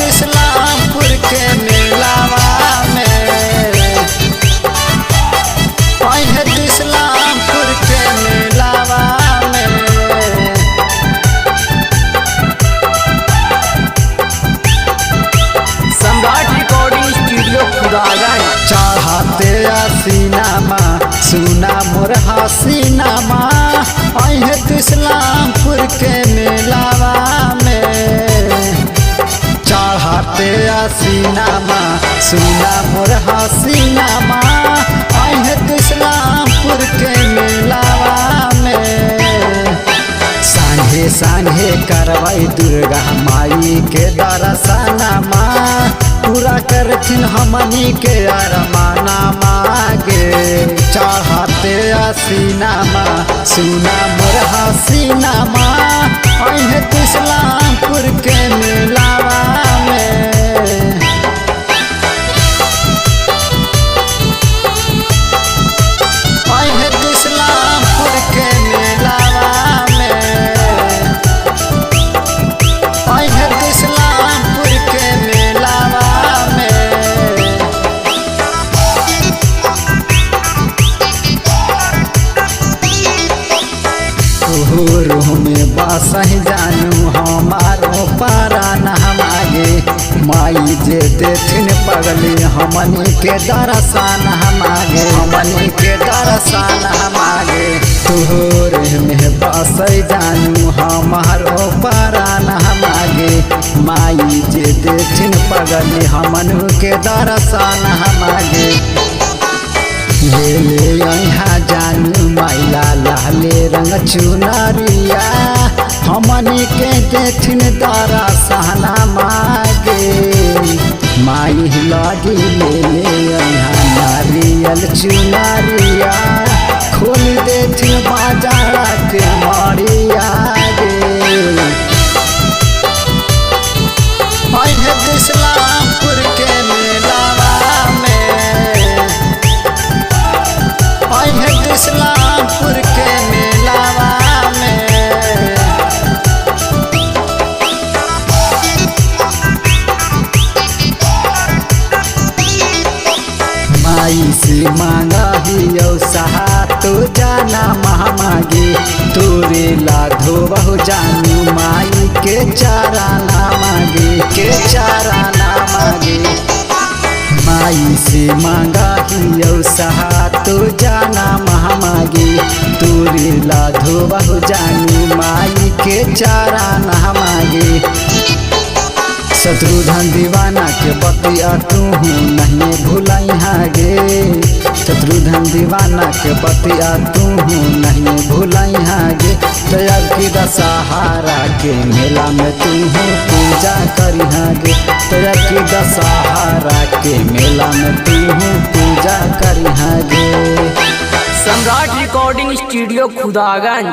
इस्लामपुर के मेलावा में इस्लामपुर के मेलावा में सम्राट रिकॉर्डिंग स्टूडियो खुदागंज। चाहते सीनामा सुना मोर हसीनामा इस्लामपुर के मेलावा में चढ़ाते सीनामा सुना मोर हसीनामा इस्लामपुर के मेलावा में सांझे सांझे करवाई दुर्गा माई के दर्शनमा पूरा करथिन हमनी के अरमाना मागे चढ़ाते सीनामा सुना मोर हसीनामा इस्लामपुर के मेलावा में इस्लामपुर के मेलावा में इस्लामपुर के मेलावा में तोहरो में बासह जानू हमारो पारान हमागे माई जे देथिन पगली हमनी के दर्शन हमागे हमनी के दर्शन हमागे तोहरे में बासह जानू हमारो पारान हमागे माई जे देथिन पगली हमनी के दर्शन हमागे ले ले यहाँ जानू मैला लाले रंग चुनरिया हमनी के देथिन दारा सहना मागे माई लगी ले ले यहाँ नारियल चुनरिया खोल देथिन बाजारा के मरिया गे इस्लामपुर के मेलावा में इस्लामपुर के मेलावा में माई से मांगा ही सहा तो जाना महामागे तोरे लाधो बहु जानू माई के चारा ना मांगे के चारा ना मांगे माई से मांगा ही सहा तो जाना महामागे तोरे लाधो बहु जानू माई के चारा ना मांगे शत्रुघ्न दीवाना के बतिया तू नहीं भूलैहा गे शत्रुघ्न दीवाना के बतिया तू नहीं भूलैहा गे तब की दशहरा के मेला में तू पूजा करिहा गे तब की दशहरा के मेला में तू पूजा करिहा गे सम्राट रिकॉर्डिंग स्टूडियो खुदागंज।